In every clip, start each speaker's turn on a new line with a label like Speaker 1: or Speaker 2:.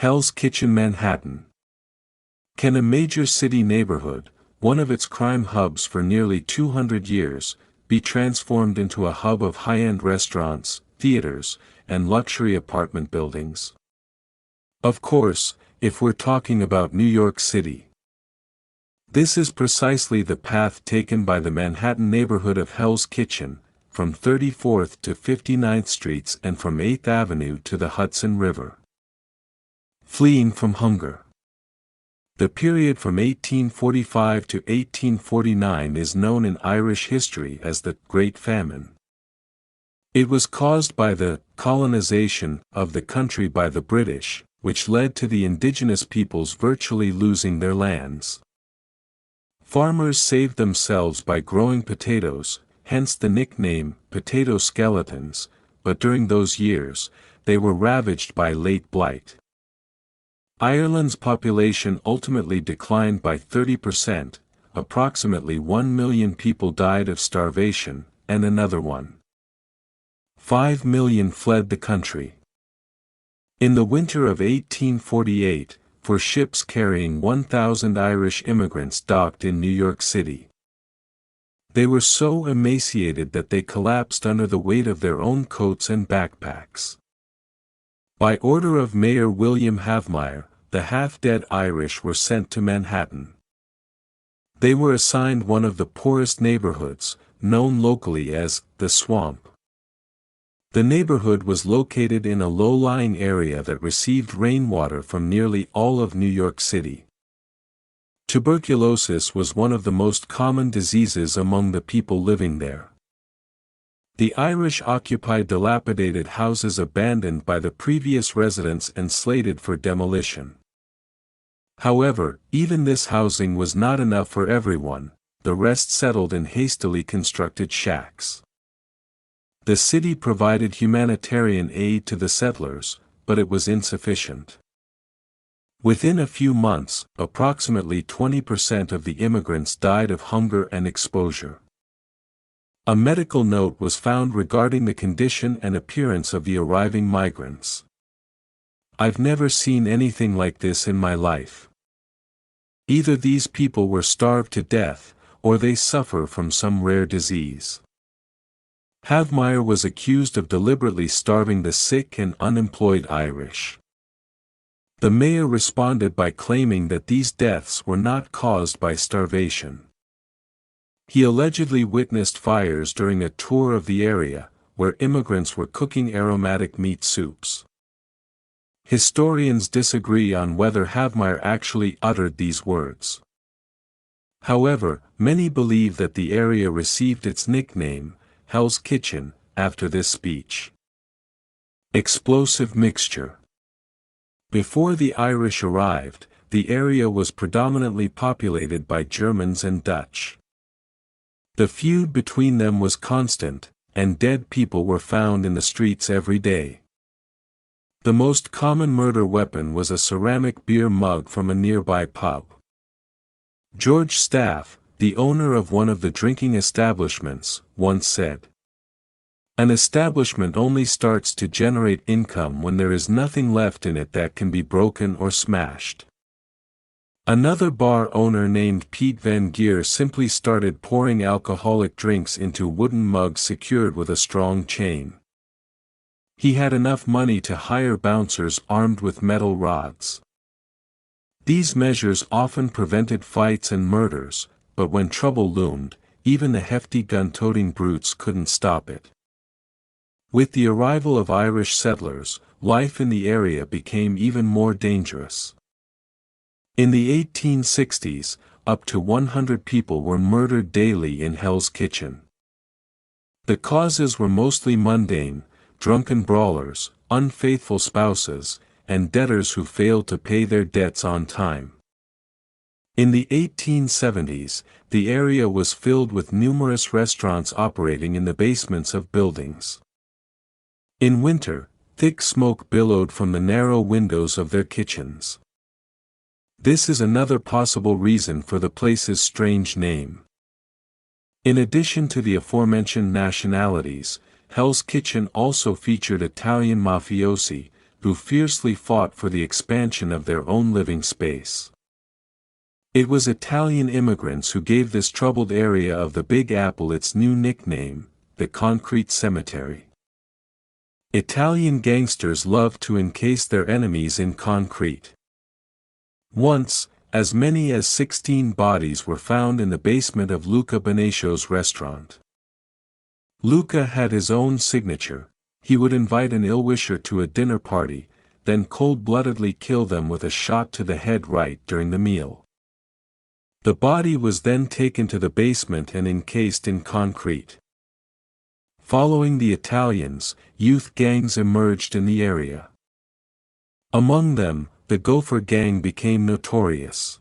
Speaker 1: Hell's Kitchen, Manhattan. Can a major city neighborhood, one of its crime hubs for nearly 200 years, be transformed into a hub of high-end restaurants, theaters, and luxury apartment buildings? Of course, if we're talking about New York City. This is precisely the path taken by the Manhattan neighborhood of Hell's Kitchen, from 34th to 59th Streets and from 8th Avenue to the Hudson River. Fleeing from hunger. The period from 1845 to 1849 is known in Irish history as the Great Famine. It was caused by the colonization of the country by the British, which led to the indigenous peoples virtually losing their lands. Farmers saved themselves by growing potatoes, hence the nickname, potato skeletons, but during those years, they were ravaged by late blight. Ireland's population ultimately declined by 30%, approximately 1 million people died of starvation, and another 1.5 million fled the country. In the winter of 1848, four ships carrying 1,000 Irish immigrants docked in New York City. They were so emaciated that they collapsed under the weight of their own coats and backpacks. By order of Mayor William Havmeyer, the half-dead Irish were sent to Manhattan. They were assigned one of the poorest neighborhoods, known locally as the Swamp. The neighborhood was located in a low-lying area that received rainwater from nearly all of New York City. Tuberculosis was one of the most common diseases among the people living there. The Irish occupied dilapidated houses abandoned by the previous residents and slated for demolition. However, even this housing was not enough for everyone, the rest settled in hastily constructed shacks. The city provided humanitarian aid to the settlers, but it was insufficient. Within a few months, approximately 20% of the immigrants died of hunger and exposure. A medical note was found regarding the condition and appearance of the arriving migrants. "I've never seen anything like this in my life. Either these people were starved to death, or they suffer from some rare disease." Havmeyer was accused of deliberately starving the sick and unemployed Irish. The mayor responded by claiming that these deaths were not caused by starvation. He allegedly witnessed fires during a tour of the area, where immigrants were cooking aromatic meat soups. Historians disagree on whether Havmeyer actually uttered these words. However, many believe that the area received its nickname, Hell's Kitchen, after this speech. Explosive mixture. Before the Irish arrived, the area was predominantly populated by Germans and Dutch. The feud between them was constant, and dead people were found in the streets every day. The most common murder weapon was a ceramic beer mug from a nearby pub. George Staff, the owner of one of the drinking establishments, once said, "An establishment only starts to generate income when there is nothing left in it that can be broken or smashed." Another bar owner named Pete Van Geer simply started pouring alcoholic drinks into wooden mugs secured with a strong chain. He had enough money to hire bouncers armed with metal rods. These measures often prevented fights and murders, but when trouble loomed, even the hefty gun-toting brutes couldn't stop it. With the arrival of Irish settlers, life in the area became even more dangerous. In the 1860s, up to 100 people were murdered daily in Hell's Kitchen. The causes were mostly mundane: drunken brawlers, unfaithful spouses, and debtors who failed to pay their debts on time. In the 1870s, the area was filled with numerous restaurants operating in the basements of buildings. In winter, thick smoke billowed from the narrow windows of their kitchens. This is another possible reason for the place's strange name. In addition to the aforementioned nationalities, Hell's Kitchen also featured Italian mafiosi, who fiercely fought for the expansion of their own living space. It was Italian immigrants who gave this troubled area of the Big Apple its new nickname, the Concrete Cemetery. Italian gangsters loved to encase their enemies in concrete. Once, as many as 16 bodies were found in the basement of Luca Beneccio's restaurant. Luca had his own signature. He would invite an ill-wisher to a dinner party, then cold-bloodedly kill them with a shot to the head right during the meal. The body was then taken to the basement and encased in concrete. Following the Italians, youth gangs emerged in the area. Among them, the Gopher Gang became notorious.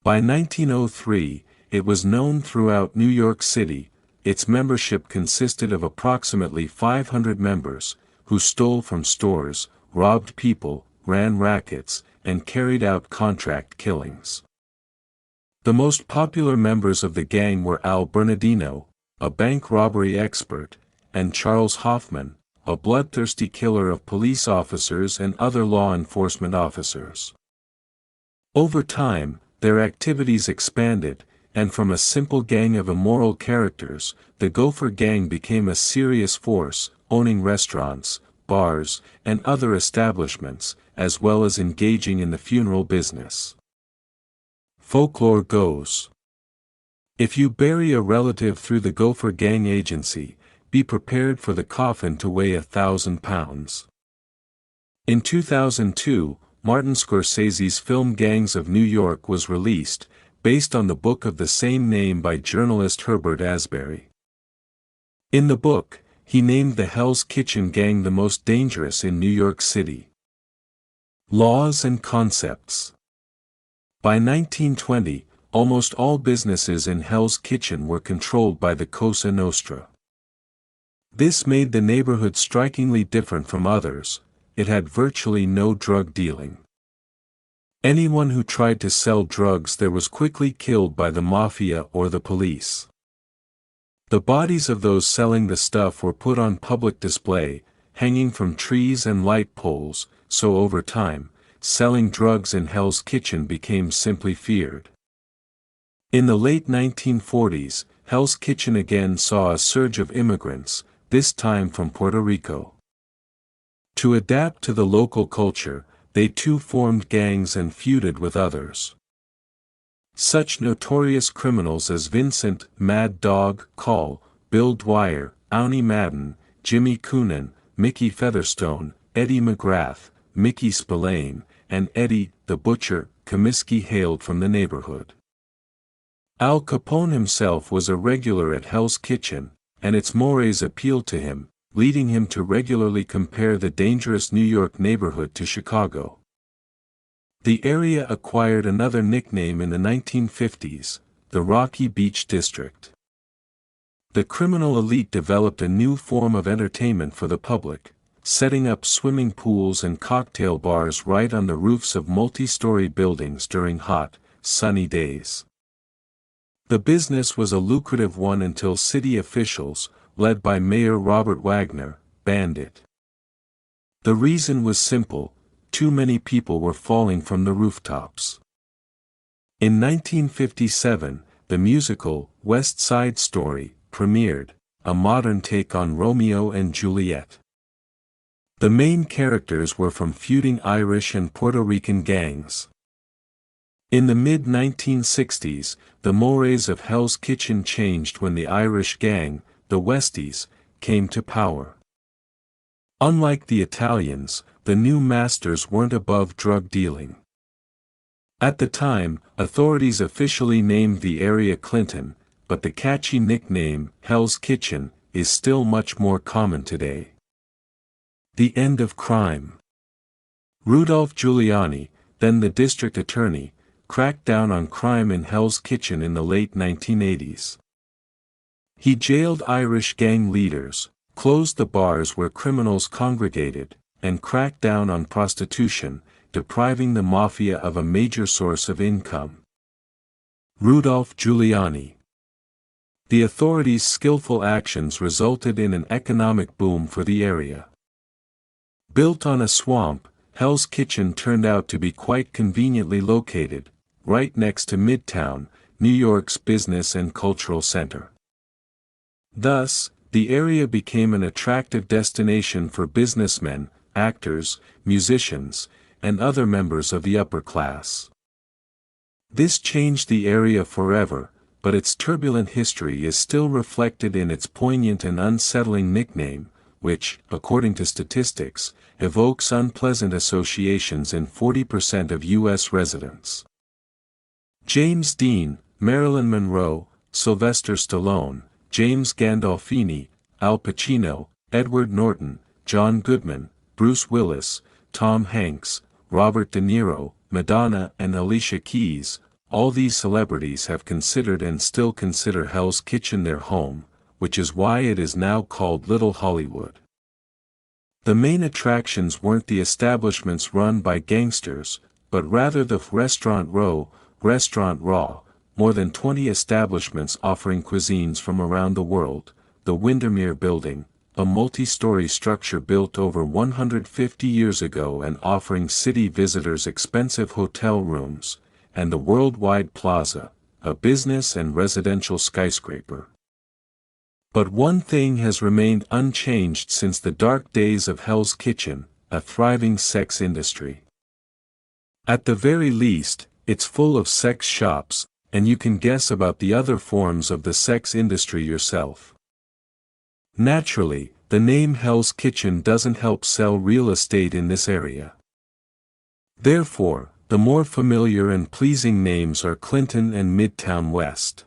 Speaker 1: By 1903, it was known throughout New York City. Its membership consisted of approximately 500 members, who stole from stores, robbed people, ran rackets, and carried out contract killings. The most popular members of the gang were Al Bernardino, a bank robbery expert, and Charles Hoffman, a bloodthirsty killer of police officers and other law enforcement officers. Over time, their activities expanded, and from a simple gang of immoral characters, the Gopher Gang became a serious force, owning restaurants, bars, and other establishments, as well as engaging in the funeral business. Folklore goes: if you bury a relative through the Gopher Gang agency, be prepared for the coffin to weigh 1,000 pounds. In 2002, Martin Scorsese's film Gangs of New York was released, based on the book of the same name by journalist Herbert Asbury. In the book, he named the Hell's Kitchen Gang the most dangerous in New York City. Laws and concepts. By 1920, almost all businesses in Hell's Kitchen were controlled by the Cosa Nostra. This made the neighborhood strikingly different from others. It had virtually no drug dealing. Anyone who tried to sell drugs there was quickly killed by the mafia or the police. The bodies of those selling the stuff were put on public display, hanging from trees and light poles, so over time, selling drugs in Hell's Kitchen became simply feared. In the late 1940s, Hell's Kitchen again saw a surge of immigrants, this time from Puerto Rico. To adapt to the local culture, they too formed gangs and feuded with others. Such notorious criminals as Vincent "Mad Dog" Call, Bill Dwyer, Owney Madden, Jimmy Coonan, Mickey Featherstone, Eddie McGrath, Mickey Spillane, and Eddie the Butcher Comiskey hailed from the neighborhood. Al Capone himself was a regular at Hell's Kitchen, and its mores appealed to him, leading him to regularly compare the dangerous New York neighborhood to Chicago. The area acquired another nickname in the 1950s, the Rocky Beach District. The criminal elite developed a new form of entertainment for the public, setting up swimming pools and cocktail bars right on the roofs of multi-story buildings during hot, sunny days. The business was a lucrative one until city officials, led by Mayor Robert Wagner, banned it. The reason was simple: too many people were falling from the rooftops. In 1957, the musical West Side Story premiered, a modern take on Romeo and Juliet. The main characters were from feuding Irish and Puerto Rican gangs. In the mid-1960s, the mores of Hell's Kitchen changed when the Irish gang, the Westies, came to power. Unlike the Italians, the new masters weren't above drug dealing. At the time, authorities officially named the area Clinton, but the catchy nickname, Hell's Kitchen, is still much more common today. The end of crime. Rudolph Giuliani, then the district attorney, cracked down on crime in Hell's Kitchen in the late 1980s. He jailed Irish gang leaders, closed the bars where criminals congregated, and cracked down on prostitution, depriving the mafia of a major source of income. Rudolph Giuliani. The authorities' skillful actions resulted in an economic boom for the area. Built on a swamp, Hell's Kitchen turned out to be quite conveniently located, right next to Midtown, New York's business and cultural center. Thus, the area became an attractive destination for businessmen, actors, musicians, and other members of the upper class. This changed the area forever, but its turbulent history is still reflected in its poignant and unsettling nickname, which, according to statistics, evokes unpleasant associations in 40% of U.S. residents. James Dean, Marilyn Monroe, Sylvester Stallone, James Gandolfini, Al Pacino, Edward Norton, John Goodman, Bruce Willis, Tom Hanks, Robert De Niro, Madonna and Alicia Keys, all these celebrities have considered and still consider Hell's Kitchen their home, which is why it is now called Little Hollywood. The main attractions weren't the establishments run by gangsters, but rather the Restaurant Row, Restaurant Raw, more than 20 establishments offering cuisines from around the world, the Windermere Building, a multi-story structure built over 150 years ago and offering city visitors expensive hotel rooms, and the Worldwide Plaza, a business and residential skyscraper. But one thing has remained unchanged since the dark days of Hell's Kitchen: a thriving sex industry. At the very least, it's full of sex shops, and you can guess about the other forms of the sex industry yourself. Naturally, the name Hell's Kitchen doesn't help sell real estate in this area. Therefore, the more familiar and pleasing names are Clinton and Midtown West.